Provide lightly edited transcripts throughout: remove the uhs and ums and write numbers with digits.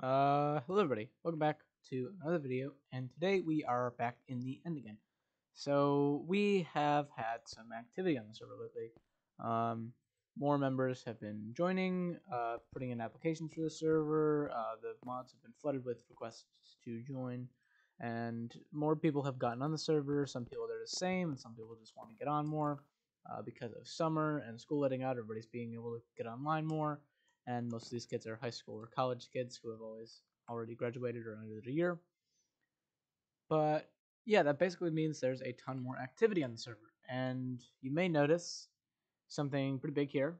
Hello everybody, welcome back to another video, and today we are back in the end again. So we have had some activity on the server lately. More members have been joining, putting in applications for the server. The mods have been flooded with requests to join, and more people have gotten on the server. Some people are the same, and some people just want to get on more. Because of summer and school letting out, everybody's being able to get online more. And most of these kids are high school or college kids who have already graduated or under the year. But yeah, that basically means there's a ton more activity on the server. And you may notice something pretty big here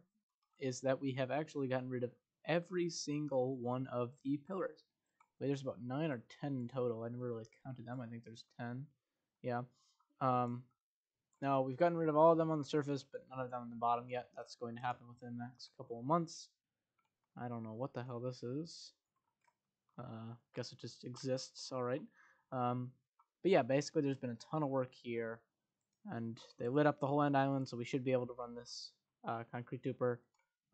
is that we have actually gotten rid of every single one of the pillars. Wait, there's about 9 or 10 in total. I never really counted them. I think there's 10. Yeah. Now, we've gotten rid of all of them on the surface, but none of them on the bottom yet. That's going to happen within the next couple of months. I don't know what the hell this is. Guess it just exists, alright. But yeah, basically there's been a ton of work here, and they lit up the whole end island, so we should be able to run this concrete duper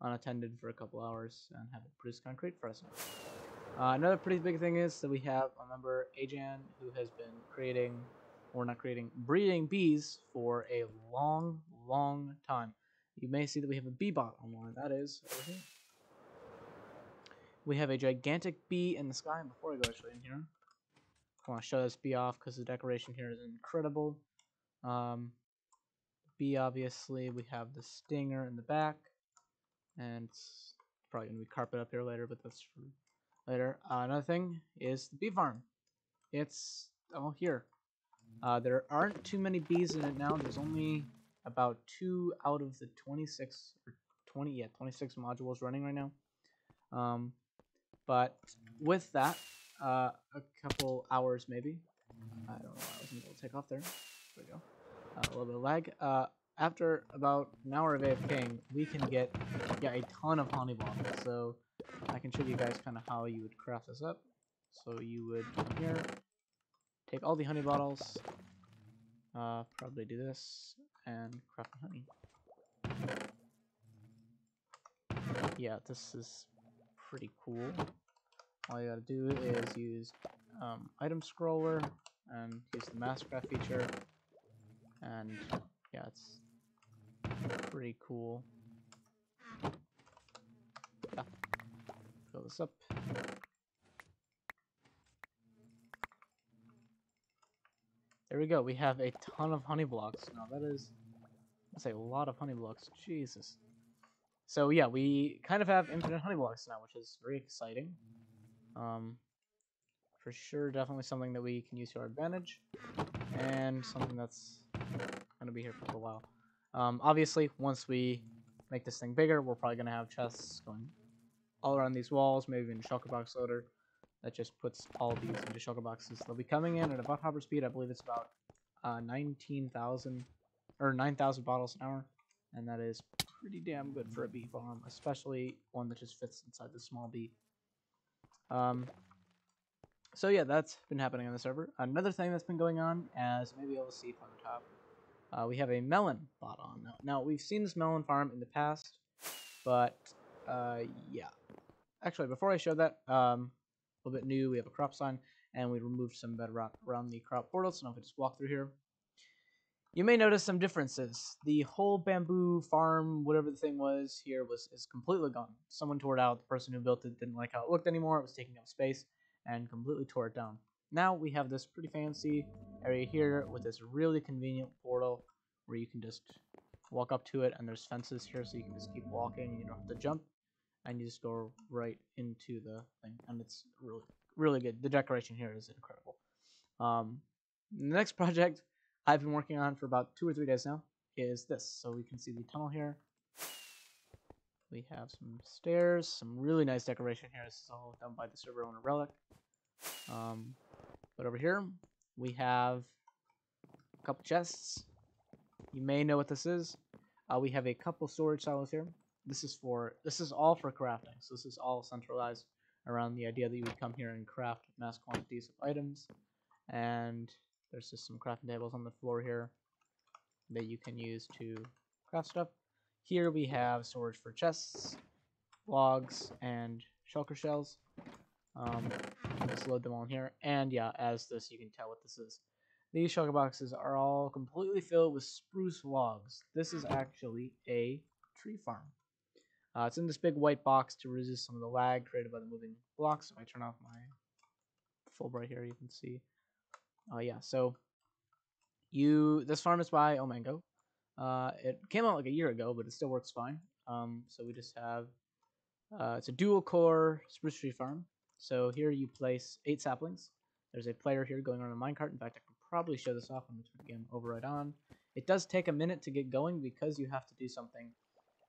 unattended for a couple hours and have it produce concrete for us. Another pretty big thing is that we have a member, Ajan, who has been breeding bees for a long, long time. You may see that we have a bee bot online. That is over here. We have a gigantic bee in the sky. And before I go actually in here, I want to show this bee off because the decoration here is incredible. Bee, obviously, we have the stinger in the back, and it's probably going to be carpet up here later, but that's for later. Another thing is the bee farm. It's all here. There aren't too many bees in it now. There's only about 2 out of the 26 or 26 modules running right now. But with that, a couple hours maybe. I don't know why I wasn't able to take off there. There we go. A little bit of lag. After about an hour of AFKing, we can get a ton of honey blocks. So I can show you guys kind of how you would craft this up. So you would come here, take all the honey bottles, probably do this, and craft the honey. Yeah, this is pretty cool. All you gotta do is use item scroller and use the mastercraft feature, and yeah, it's pretty cool. Yeah, fill this up. There we go. We have a ton of honey blocks now. That's a lot of honey blocks. Jesus. So yeah, we kind of have infinite honey blocks now, which is very exciting. For sure, definitely something that we can use to our advantage, and something that's going to be here for a while. Obviously, once we make this thing bigger, we're probably going to have chests going all around these walls, maybe even a shulker box loader that just puts all these into shulker boxes. They'll be coming in at about hopper speed. I believe it's about 19,000 or 9,000 bottles an hour, and that is pretty damn good for a bee farm, especially one that just fits inside the small bee. So yeah, that's been happening on the server. Another thing that's been going on, as maybe you'll see from the top, we have a melon bot on now. Now, we've seen this melon farm in the past, but yeah. Actually, before I show that, a little bit new, we have a crop sign, and we removed some bedrock around the crop portal, so now if I just walk through here, you may notice some differences. The whole bamboo farm, whatever the thing was here, is completely gone. Someone tore it out. The person who built it didn't like how it looked anymore. It was taking up space and completely tore it down. Now we have this pretty fancy area here with this really convenient portal where you can just walk up to it, and there's fences here so you can just keep walking. You don't have to jump, and you just go right into the thing, and it's really, really good. The decoration here is incredible. The next project I've been working on for about 2 or 3 days now is this. So we can see the tunnel here. We have some stairs, some really nice decoration here. This is all done by the server owner Relic. But over here, we have a couple chests. You may know what this is. We have a couple storage silos here. This is all for crafting. So this is all centralized around the idea that you would come here and craft mass quantities of items. And there's just some crafting tables on the floor here that you can use to craft stuff. Here we have storage for chests, logs, and shulker shells. I'll just load them all in here. And yeah, as this, you can tell what this is. These shulker boxes are all completely filled with spruce logs. This is actually a tree farm. It's in this big white box to resist some of the lag created by the moving blocks. If I turn off my Fulbright here, you can see. Yeah, so this farm is by Ilmango. It came out like a year ago, but it still works fine. So we just have it's a dual core spruce tree farm. So here you place 8 saplings. There's a player here going on a minecart. In fact, I can probably show this off when we turn the game over right on. It does take a minute to get going because you have to do something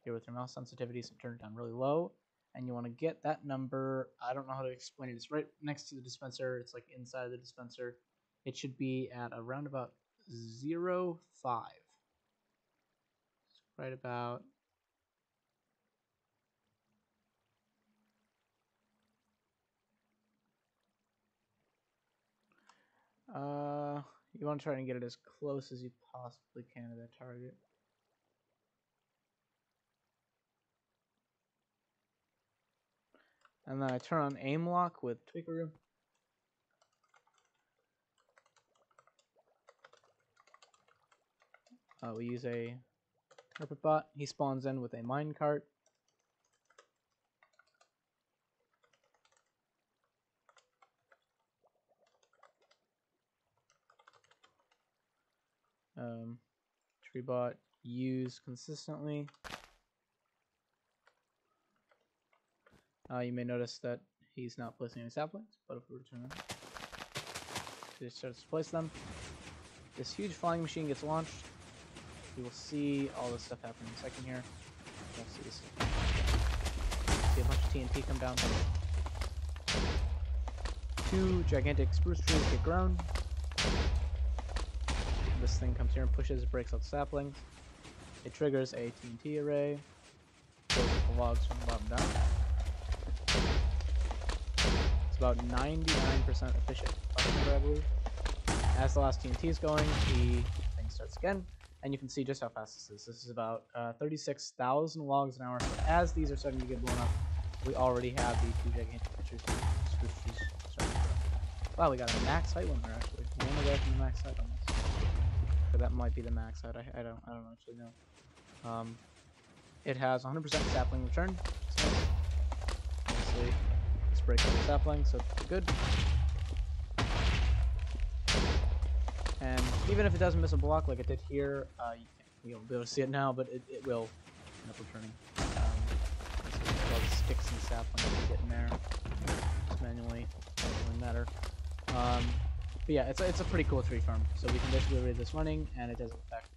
here with your mouse sensitivity, so turn it down really low. And you want to get that number. I don't know how to explain it. It's right next to the dispenser. It's like inside the dispenser. It should be at around about 0.5. Right about you want to try and get it as close as you possibly can to that target. And then I turn on aim lock with Tweakeroo. We use a carpet bot. He spawns in with a minecart. Tree bot use consistently. You may notice that he's not placing any saplings, but if we return them, he starts to place them. This huge flying machine gets launched. We will see all this stuff happen in a second here. You'll see this. See a bunch of TNT come down. 2 gigantic spruce trees get grown. This thing comes here and pushes, breaks out saplings. It triggers a TNT array. Goes with the logs from the bottom down. It's about 99% efficient, I believe. As the last TNT is going, the thing starts again. And you can see just how fast this is. This is about 36,000 logs an hour. So as these are starting to get blown up, we already have the 2 gigantic spruce trees starting to grow. Wow, we got a max height one there actually. One away from the max height on this. So that might be the max height. I don't actually know. It has 100% sapling return. So obviously, let's break all the saplings, so it's good. And even if it doesn't miss a block like it did here, you'll be able to see it now, but it will end up returning. All the sticks and saplings you get in there, just manually, doesn't really matter. But yeah, it's a pretty cool tree farm. So we can basically read this running, and it doesn't affect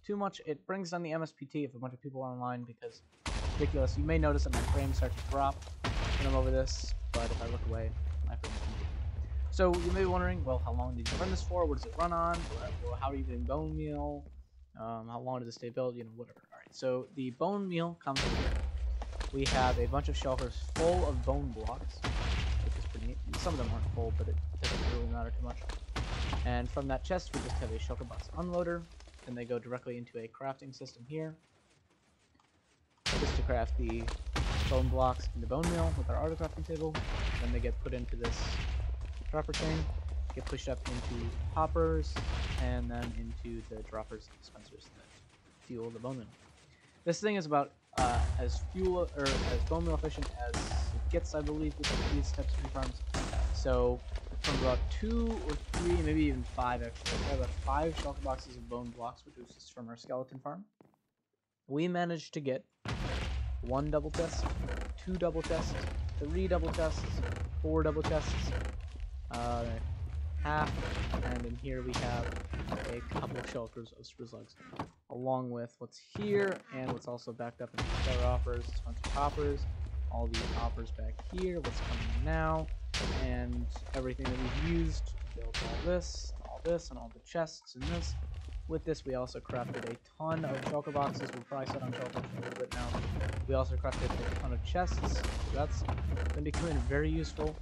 too much. It brings down the MSPT if a bunch of people are online because it's ridiculous. You may notice that my frames start to drop when I'm over this, but if I look away, my frames continue. So you may be wondering, well, how long did you run this for? What does it run on? How are you getting bone meal? How long does it stay built? You know, whatever. All right. So the bone meal comes in here. We have a bunch of shelters full of bone blocks, which is pretty neat. Some of them aren't full, but it doesn't really matter too much. And from that chest, we just have a shulker box unloader, and they go directly into a crafting system here, just to craft the bone blocks in the bone meal with our auto crafting table. Then they get put into this dropper chain, get pushed up into hoppers, and then into the droppers and dispensers that fuel the bone meal. This thing is about as bone meal efficient as it gets, I believe, with these types of tree farms. So from about 2 or 3, maybe even 5 actually, we have about 5 shulker boxes of bone blocks produced from our skeleton farm. We managed to get 1 double chest, 2 double chests, 3 double chests, 4 double chests, half, and in here we have a couple shulkers of spruce logs, along with what's here and what's also backed up in these other hoppers, sponsored hoppers, all these hoppers back here, what's coming now, and everything that we've used to build all this, and all the chests and this. With this, we also crafted a ton of shulker boxes. We'll probably set on shulker boxes a little bit now. We also crafted a ton of chests, so that's going to be coming very useful.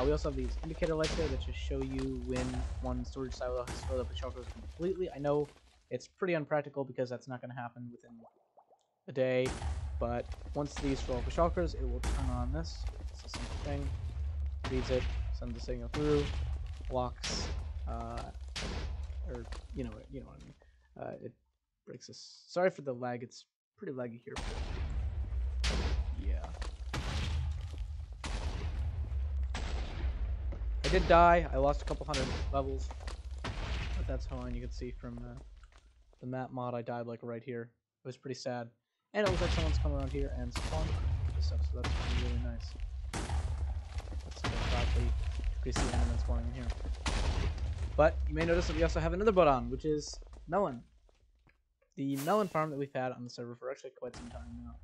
We also have these indicator lights here that just show you when one storage silo has filled up with shulkers completely. I know it's pretty unpractical because that's not going to happen within a day, but once these fill up with shulkers, it will turn on this. It's the same thing. reads it, sends the signal through, blocks, or you know what I mean. It breaks this. Sorry for the lag. It's pretty laggy here. Yeah. I did die. I lost a couple hundred levels, but that's fine. You can see from the map mod I died like right here. It was pretty sad. And it looks like someone's come around here and spawned this stuff, so that's really nice. Let's go proudly decrease the enemies spawning in here. But you may notice that we also have another bot on, which is melon. The melon farm that we've had on the server for actually quite some time now.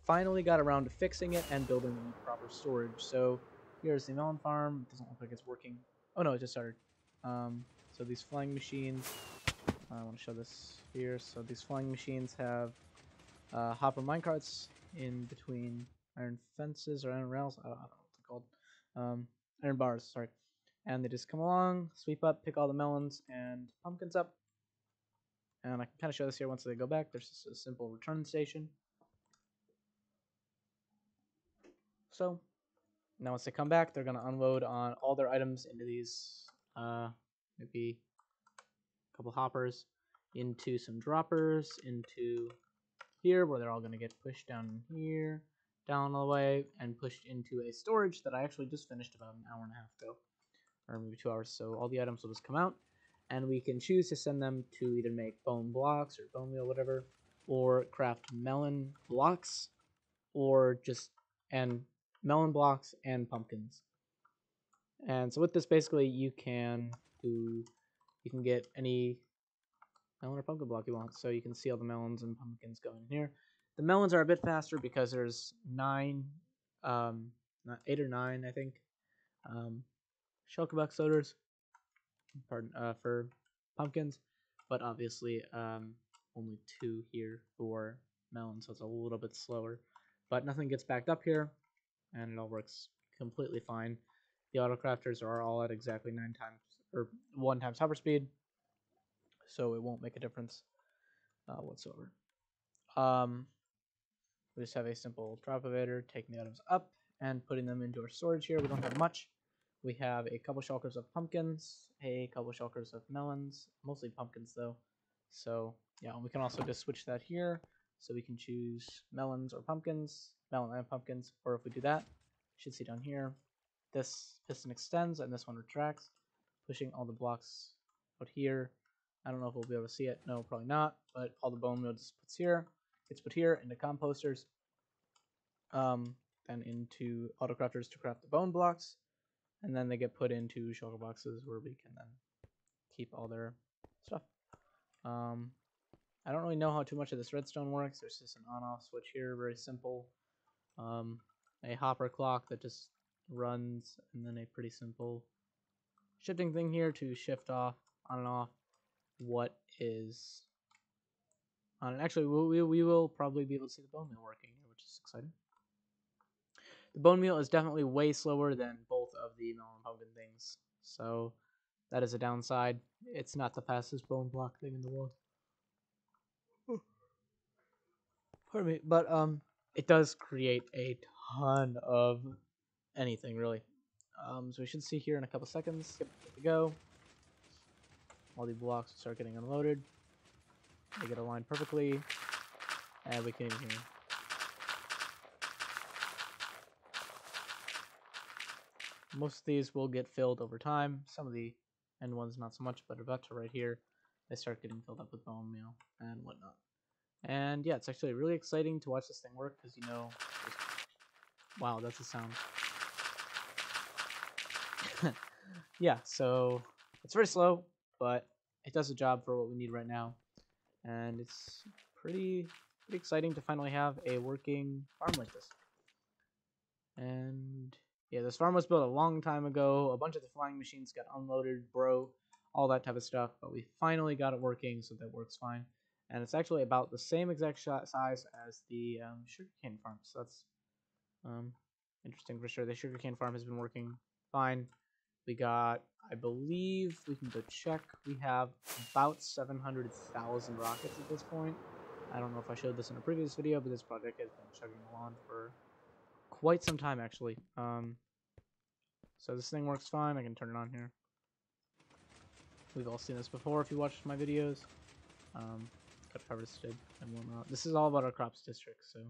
Finally got around to fixing it and building the proper storage. So here's the melon farm. It doesn't look like it's working. Oh no, it just started. So these flying machines, I want to show this here. So these flying machines have hopper minecarts in between iron fences or iron rails. I don't know what they're called. Iron bars, sorry. And they just come along, sweep up, pick all the melons and pumpkins up. And I can kind of show this here once they go back. There's just a simple return station. So now once they come back, they're going to unload on all their items into these, maybe a couple hoppers, into some droppers, into here where they're all going to get pushed down here, down all the way, and pushed into a storage that I actually just finished about an hour and a half ago, or maybe 2 hours. So all the items will just come out, and we can choose to send them to either make bone blocks or bone meal, whatever, or craft melon blocks, or just melon blocks and pumpkins. And so with this, basically, you can get any melon or pumpkin block you want. So you can see all the melons and pumpkins going in here. The melons are a bit faster because there's 8 or 9, I think, shulker box loaders. Pardon, for pumpkins, but obviously only 2 here for melons, so it's a little bit slower. But nothing gets backed up here, and it all works completely fine. The autocrafters are all at exactly 1 times hopper speed, so it won't make a difference whatsoever. We just have a simple drop elevator, taking the items up and putting them into our storage here. We don't have much. We have a couple shulkers of pumpkins, a couple shulkers of melons, mostly pumpkins though. So yeah, we can also just switch that here. So we can choose melons or pumpkins, melon and pumpkins, or if we do that, you should see down here, this piston extends and this one retracts, pushing all the blocks out here. I don't know if we'll be able to see it. No, probably not. But all the bone meal just gets put here into composters, then into autocrafters to craft the bone blocks, and then they get put into shulker boxes where we can then keep all their stuff. I don't really know how too much of this redstone works. There's just an on-off switch here, very simple. A hopper clock that just runs, and then a pretty simple shifting thing here to shift off, on and off what is on. Actually, we will probably be able to see the bone meal working, which is exciting. The bone meal is definitely way slower than both of the melon and pumpkin things, so that is a downside. It's not the fastest bone block thing in the world. Pardon me, but it does create a ton of anything really. So we should see here in a couple seconds. Yep, there we go. All the blocks start getting unloaded. They get aligned perfectly, and we can even hear. Most of these will get filled over time. Some of the end ones not so much, but about to right here, they start getting filled up with bone meal and whatnot. And yeah, it's actually really exciting to watch this thing work because, you know, wow, that's a sound. Yeah, so it's very slow, but it does the job for what we need right now. And it's pretty exciting to finally have a working farm like this. And yeah, this farm was built a long time ago. A bunch of the flying machines got unloaded, broke, all that type of stuff. But we finally got it working, so that works fine. And it's actually about the same exact size as the sugarcane farm. So that's interesting for sure. The sugarcane farm has been working fine. We got, I believe, we can go check. We have about 700,000 rockets at this point. I don't know if I showed this in a previous video, but this project has been chugging along for quite some time, actually. So this thing works fine. I can turn it on here. We've all seen this before if you watched my videos. Cut harvested and whatnot. This is all about our crops district, so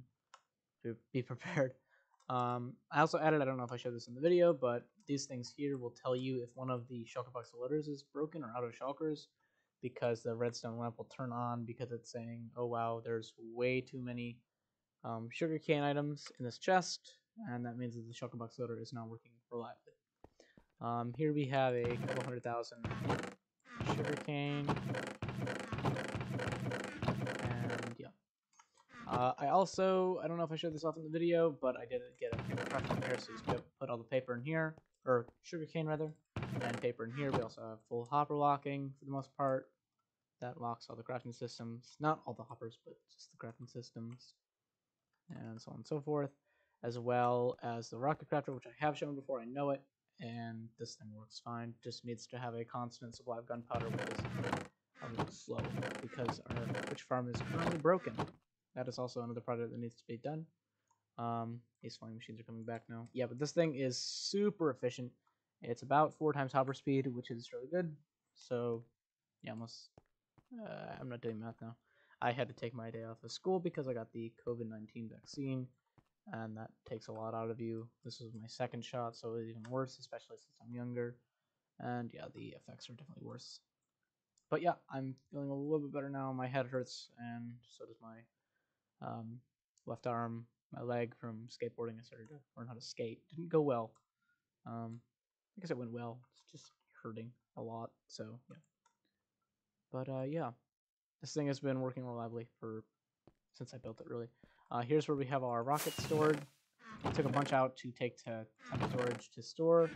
be prepared. I also added, I don't know if I showed this in the video, but these things here will tell you if one of the shulker box loaders is broken or out of shulkers, because the redstone lamp will turn on because it's saying, oh wow, there's way too many sugarcane items in this chest, and that means that the shulker box loader is not working reliably. Here we have a couple 100,000 sugarcane, and yeah. I also, I don't know if I showed this off in the video, but I did get a paper crafting here, so you put all the paper in here, or sugarcane rather, and paper in here. We also have full hopper locking for the most part. That locks all the crafting systems, not all the hoppers, but just the crafting systems, and so on and so forth, as well as the rocket crafter, which I have shown before. I know it, and this thing works fine. Just needs to have a constant supply of gunpowder, which is a little slow because our witch farm is currently broken. That is also another project that needs to be done. These flying machines are coming back now. Yeah, but this thing is super efficient. It's about 4 times hopper speed, which is really good. So, yeah, almost. I'm not doing math now. I had to take my day off of school because I got the COVID-19 vaccine, and that takes a lot out of you. This was my second shot, so it's even worse, especially since I'm younger. And yeah, the effects are definitely worse. But yeah, I'm feeling a little bit better now. My head hurts, and so does my left arm, my leg from skateboarding. I started to learn how to skate. Didn't go well. I guess it went well. It's just hurting a lot. So yeah. But yeah, this thing has been working reliably since I built it. Really. Here's where we have our rockets stored. I took a bunch out to take to temp storage to store,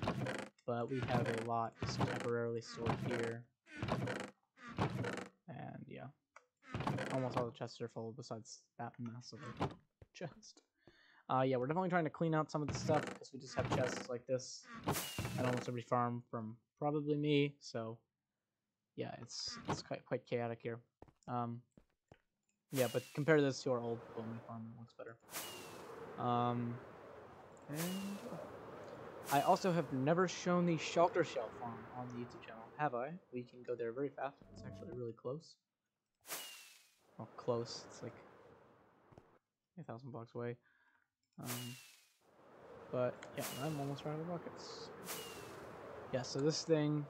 but we have a lot just temporarily stored here. And yeah. Almost all the chests are full besides that massive chest. Yeah, we're definitely trying to clean out some of the stuff because we just have chests like this at almost every farm from probably me. So yeah, it's quite chaotic here. Yeah, but compare this to our old bowling farm, it looks better. And I also have never shown the Shelter Shell farm on the YouTube channel, have I? We can go there very fast. It's actually really close. Well, close. It's like 1,000 blocks away. But yeah, I'm almost out of rockets. Yeah, so this thing,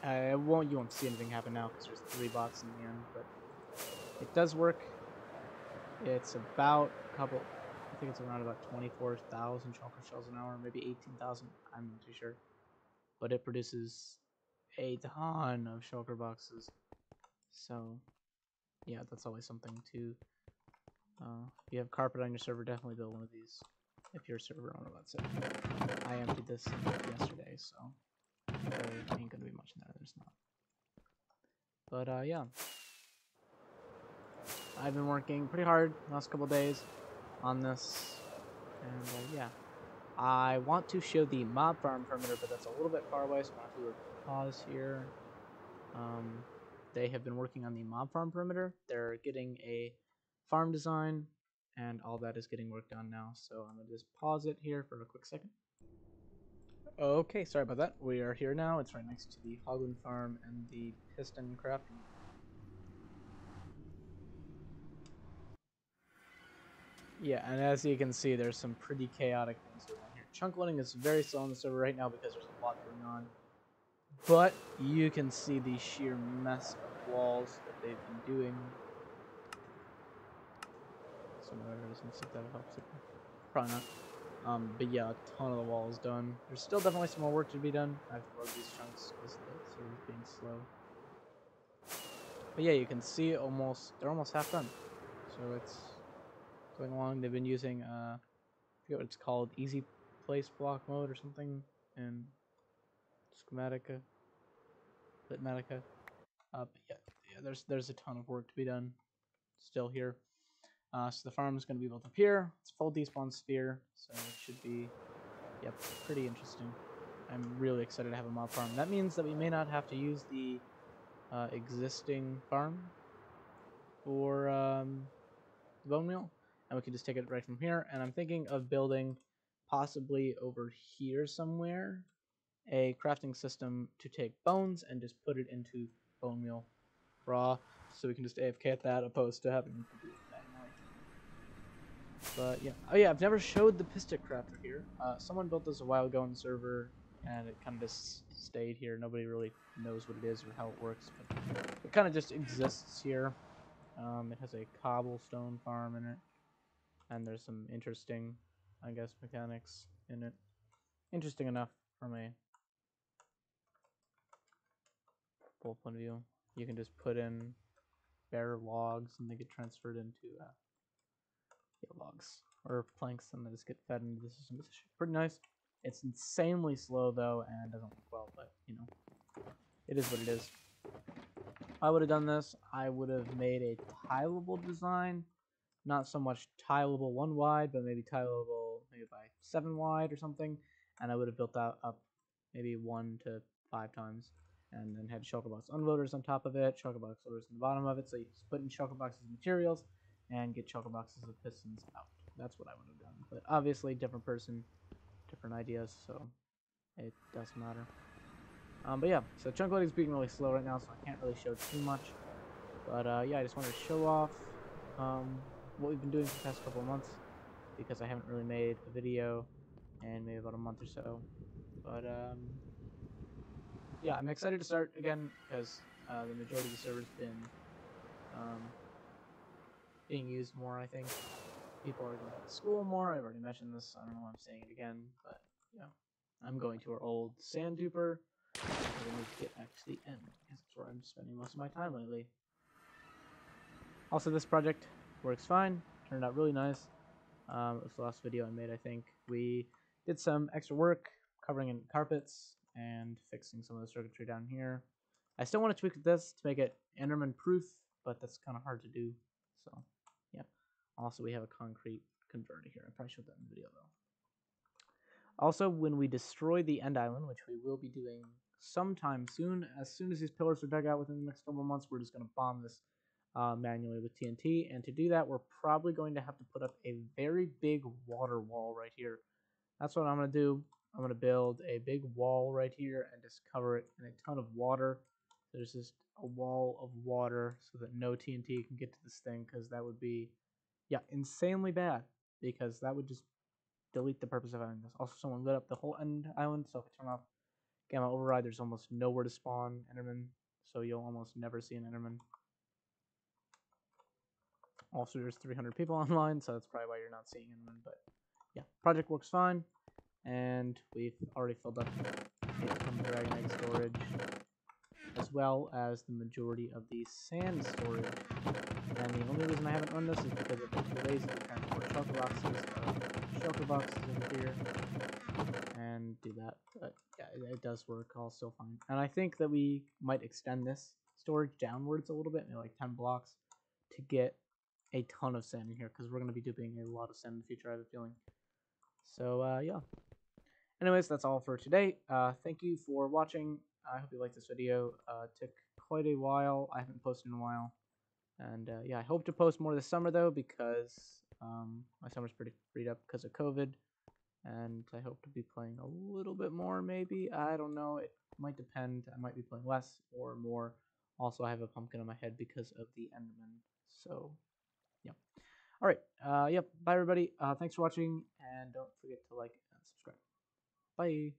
you won't see anything happen now because there's 3 bots in the end, but it does work. It's about I think it's around about 24,000 shulker shells an hour, maybe 18,000. I'm not too sure, but it produces a ton of shulker boxes. So yeah, that's always something to. If you have carpet on your server, definitely build one of these. If your server owner lets it. I emptied this yesterday, so there ain't gonna be much in there. There's not. But yeah, I've been working pretty hard the last couple days on this, and yeah, I want to show the mob farm perimeter, but that's a little bit far away, so I'm gonna have to pause here. They have been working on the mob farm perimeter. They're getting a farm design, and all that is getting worked on now. So I'm gonna just pause it here for a quick second. Okay, sorry about that. We are here now. It's right next to the Hoglin farm and the piston crafting. Yeah, and as you can see, there's some pretty chaotic things going on here. Chunk loading is very slow on the server right now because there's a lot going on. But you can see the sheer mess of walls that they've been doing. Some errors and stuff that helps it. Probably not. But yeah, a ton of the wall is done. There's still definitely some more work to be done. I've loaded these chunks because the server's being slow. But yeah, you can see they're almost half done. So it's going along. They've been using I forget what it's called, easy place block mode or something in Schematica, Litmatica. But yeah, there's a ton of work to be done still here. So the farm is going to be built up here. It's full despawn sphere, so it should be, yep, pretty interesting. I'm really excited to have a mob farm. That means that we may not have to use the existing farm for the bone meal, and we can just take it right from here. And I'm thinking of building possibly over here somewhere, a crafting system to take bones and just put it into bone meal raw, so we can just AFK at that, opposed to having to do it manually. But yeah, oh yeah, I've never showed the piston crafter here. Someone built this a while ago on the server, and it kind of just stayed here. Nobody really knows what it is or how it works, but it kind of just exists here. It has a cobblestone farm in it, and there's some interesting, I guess, mechanics in it. Interesting enough from a full point of view. You can just put in bare logs, and they get transferred into logs or planks, and they just get fed into the system. It's pretty nice. It's insanely slow though, and doesn't work well, but you know, it is what it is. I would have done this. I would have made a tileable design, not so much tileable 1 wide, but maybe tileable maybe by 7 wide or something, and I would have built that up maybe 1 to 5 times, and then had shulker box unloaders on top of it, shulker box loaders on the bottom of it, so you split in shulker boxes of materials and get shulker boxes of pistons out. That's what I would have done, but obviously different person, different ideas, so it doesn't matter. But yeah, so chunk loading is being really slow right now, so I can't really show too much. But yeah, I just wanted to show off what we've been doing for the past couple of months, because I haven't really made a video in maybe about a month or so. But yeah, I'm excited to start again, because the majority of the server's been being used more, I think. People are going to school more. I've already mentioned this. I don't know why I'm saying it again, but yeah, I'm going to our old sand duper. I'm going to get back to the end, because that's where I'm spending most of my time lately. Also, this project works fine. Turned out really nice. It was the last video I made, I think. We did some extra work covering in carpets and fixing some of the circuitry down here. I still want to tweak this to make it Enderman proof, but that's kind of hard to do. So, yeah. Also, we have a concrete converter here. I probably showed that in the video, though. Also, when we destroy the end island, which we will be doing sometime soon as these pillars are dug out within the next couple of months, we're just going to bomb this manually with TNT. And to do that, we're probably going to have to put up a very big water wall right here. That's what I'm going to do. I'm going to build a big wall right here and just cover it in a ton of water. There's just a wall of water so that no TNT can get to this thing, because that would be, yeah, insanely bad, because that would just delete the purpose of having this. Also, someone lit up the whole end island, so if I turn off gamma override, there's almost nowhere to spawn Enderman, so you'll almost never see an Enderman. Also, there's 300 people online, so that's probably why you're not seeing Enderman, but yeah, project works fine, and we've already filled up the dragon egg storage, as well as the majority of the sand storage. And the only reason I haven't run this is because I've been too lazy to transport shulker boxes over here and do that. But yeah, it does work all still fine. And I think that we might extend this storage downwards a little bit, maybe like 10 blocks, to get a ton of sand in here, because we're going to be doing a lot of sand in the future, I have a feeling. So yeah. Anyways, that's all for today. Thank you for watching. I hope you liked this video. It took quite a while. I haven't posted in a while. And yeah, I hope to post more this summer, though, because my summer's pretty freed up because of COVID. And I hope to be playing a little bit more, maybe. I don't know. It might depend. I might be playing less or more. Also, I have a pumpkin on my head because of the Enderman. So, yeah. All right. Yep. Bye, everybody. Thanks for watching. And don't forget to like and subscribe. Bye.